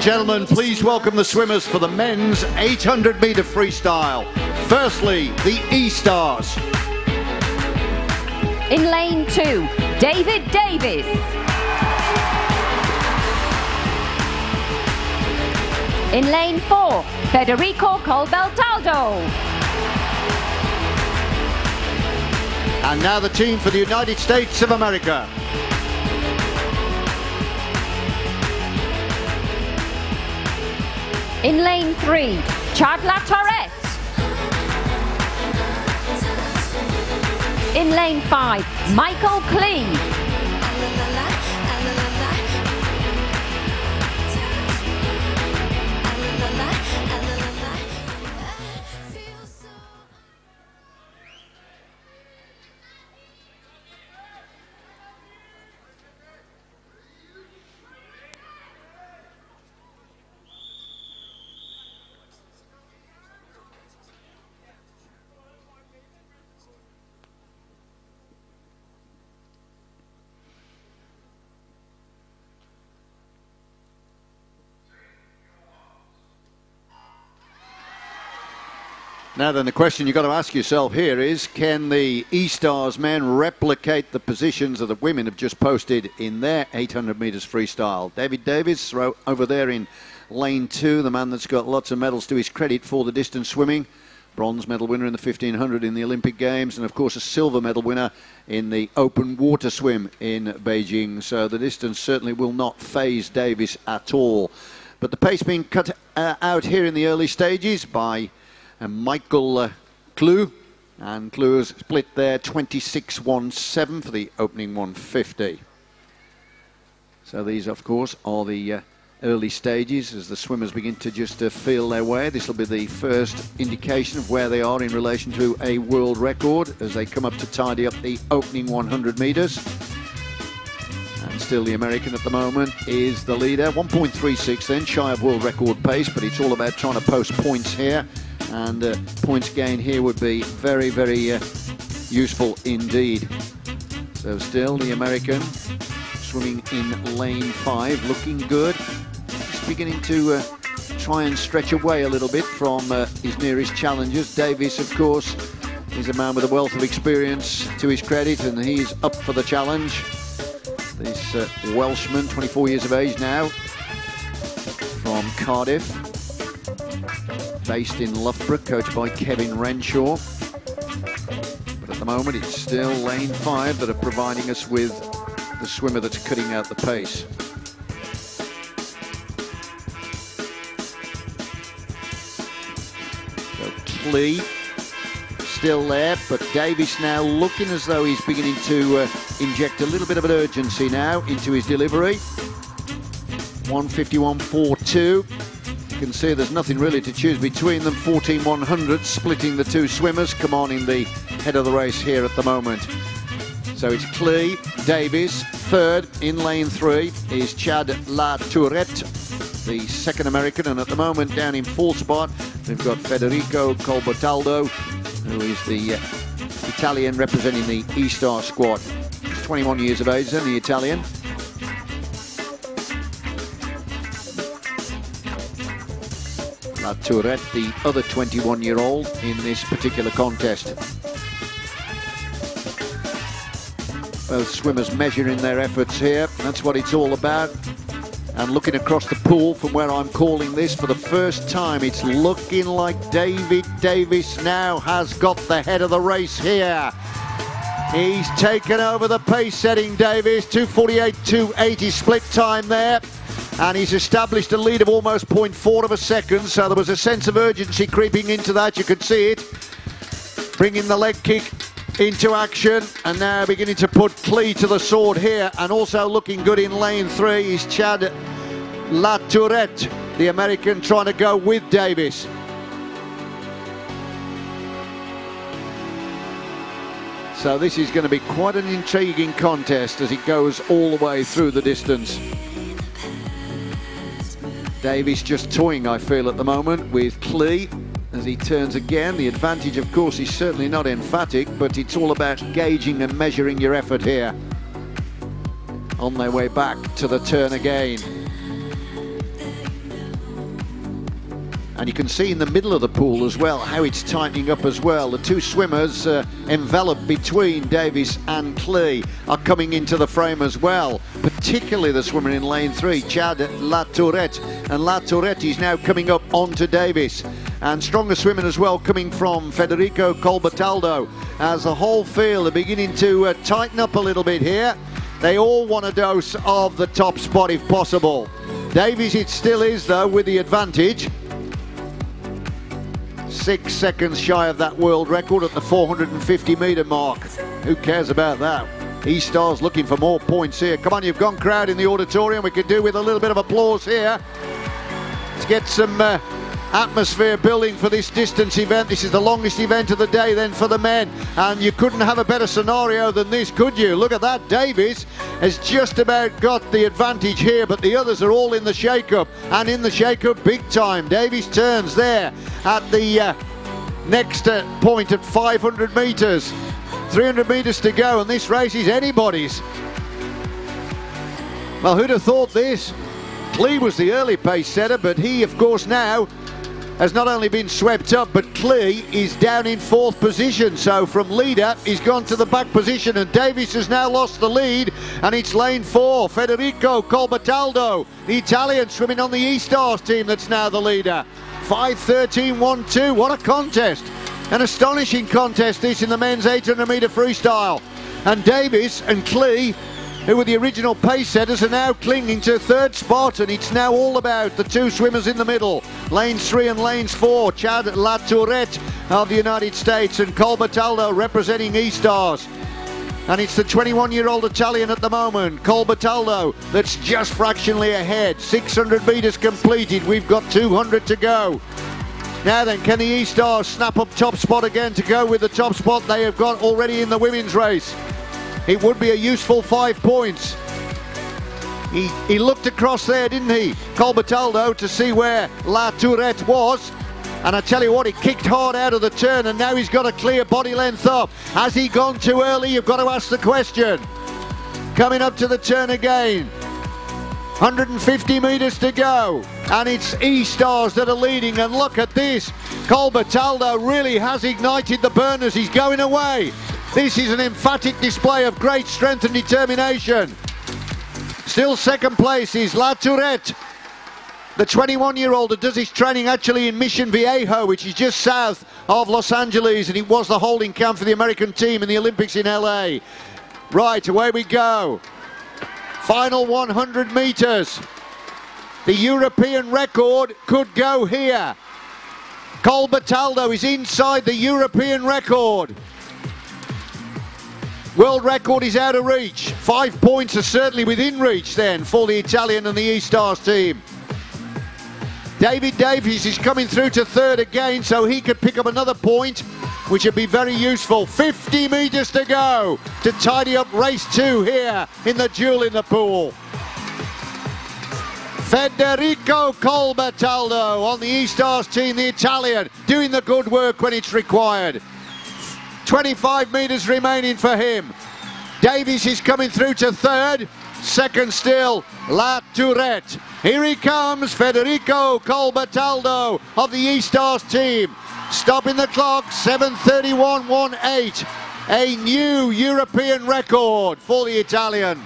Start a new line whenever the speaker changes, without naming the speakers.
gentlemen, please welcome the swimmers for the men's 800-meter freestyle. Firstly, the E-Stars.
In lane 2, David Davis. In lane 4, Federico Colbeltaldo.
And now the team for the United States of America.
In lane 3, Chad LaTourette. In lane 5, Michael Klueh.
Now then, the question you've got to ask yourself here is, can the E-Stars men replicate the positions that the women have just posted in their 800 metres freestyle? David Davis over there in lane 2, the man that's got lots of medals to his credit for the distance swimming. Bronze medal winner in the 1500 in the Olympic Games, and of course a silver medal winner in the open water swim in Beijing. So the distance certainly will not faze Davis at all. But the pace being cut out here in the early stages by Michael Klueh, and Klueh's split there 26.17 for the opening 150. So these of course are the early stages as the swimmers begin to just feel their way. This will be the first indication of where they are in relation to a world record as they come up to tidy up the opening 100 metres. And still the American at the moment is the leader, 1.36 then, shy of world record pace, but it's all about trying to post points here. And points gain here would be very, very useful indeed. So still the American swimming in lane 5, looking good. Just beginning to try and stretch away a little bit from his nearest challengers. Davis, of course, is a man with a wealth of experience to his credit, and he's up for the challenge. This Welshman, 24 years of age now, from Cardiff, based in Loughborough, coached by Kevin Renshaw. But at the moment it's still lane 5 that are providing us with the swimmer that's cutting out the pace. So Klueh still there, but Davis now looking as though he's beginning to inject a little bit of an urgency now into his delivery. 151.42. You can see there's nothing really to choose between them. 14.100 splitting the two swimmers. Come on in the head of the race here at the moment. So it's Klueh, Davis. Third in lane 3 is Chad LaTourette, the second American, and at the moment down in fourth spot we've got Federico Colbeltaldo, who is the Italian representing the E-Star squad. 21 years of age then, the Italian. LaTourette, the other 21-year-old in this particular contest. Both swimmers measuring their efforts here. That's what it's all about. And looking across the pool from where I'm calling this for the first time, it's looking like David Davis now has got the head of the race here. He's taken over the pace setting, Davis. 2:48.280 split time there. And he's established a lead of almost 0.4 of a second, so there was a sense of urgency creeping into that. You could see it. Bringing the leg kick into action, and now beginning to put Klueh to the sword here. And also looking good in lane 3 is Chad LaTourette, the American, trying to go with Davis. So this is going to be quite an intriguing contest as it goes all the way through the distance. Davis just toying, I feel, at the moment with Klueh as he turns again. The advantage, of course, is certainly not emphatic, but it's all about gauging and measuring your effort here. On their way back to the turn again. And you can see in the middle of the pool as well how it's tightening up as well. The two swimmers enveloped between Davies and Klueh are coming into the frame as well, particularly the swimmer in lane 3, Chad LaTourette. And LaTourette is now coming up onto Davies. And stronger swimming as well coming from Federico Colbertaldo, as the whole field are beginning to tighten up a little bit here. They all want a dose of the top spot if possible. Davies it still is though with the advantage. 6 seconds shy of that world record at the 450 metre mark. Who cares about that? E-Star's looking for more points here. Come on, you've gone crowd in the auditorium. We could do with a little bit of applause here. Let's get some atmosphere building for this distance event. This is the longest event of the day then for the men, and you couldn't have a better scenario than this, could you? Look at that. Davies has just about got the advantage here, but the others are all in the shake-up, and in the shake-up big time. Davies turns there at the next point at 500 metres. 300 metres to go, and this race is anybody's. Well, who'd have thought this? Klueh was the early pace setter, but he of course now has not only been swept up, but Klueh is down in 4th position. So from leader, he's gone to the back position, and Davies has now lost the lead, and it's lane 4. Federico Colbertaldo, the Italian, swimming on the E-Stars team, that's now the leader. 5:13.12, what a contest. An astonishing contest this in the men's 800 metre freestyle. And Davies and Klueh, who were the original pace setters, are now clinging to 3rd spot, and it's now all about the two swimmers in the middle. Lanes 3 and lanes 4, Chad LaTourette of the United States and Colbertaldo representing E-Stars. And it's the 21-year-old Italian at the moment, Colbertaldo, that's just fractionally ahead. 600 metres completed, we've got 200 to go. Now then, can the E-Stars snap up top spot again to go with the top spot they have got already in the women's race? It would be a useful 5 points. He looked across there, didn't he, Colbertaldo, to see where LaTourette was. And I tell you what, he kicked hard out of the turn, and now he's got a clear body length up. Has he gone too early? You've got to ask the question. Coming up to the turn again. 150 metres to go, and it's E-Stars that are leading, and look at this. Colbertaldo really has ignited the burners. He's going away. This is an emphatic display of great strength and determination. Still second place is LaTourette, the 21-year-old that does his training actually in Mission Viejo, which is just south of Los Angeles, and it was the holding camp for the American team in the Olympics in LA. Right, away we go. Final 100 metres. The European record could go here. Colbertaldo is inside the European record. World record is out of reach. 5 points are certainly within reach then for the Italian and the E-Stars team. David Davies is coming through to 3rd again, so he could pick up another point, which would be very useful. 50 metres to go to tidy up race 2 here in the Duel in the Pool. Federico Colbertaldo on the E-Stars team, the Italian, doing the good work when it's required. 25 metres remaining for him. Davies is coming through to 3rd. Second still, LaTourette. Here he comes, Federico Colbertaldo of the E-Stars team. Stopping the clock, 7:31.18. A new European record for the Italian.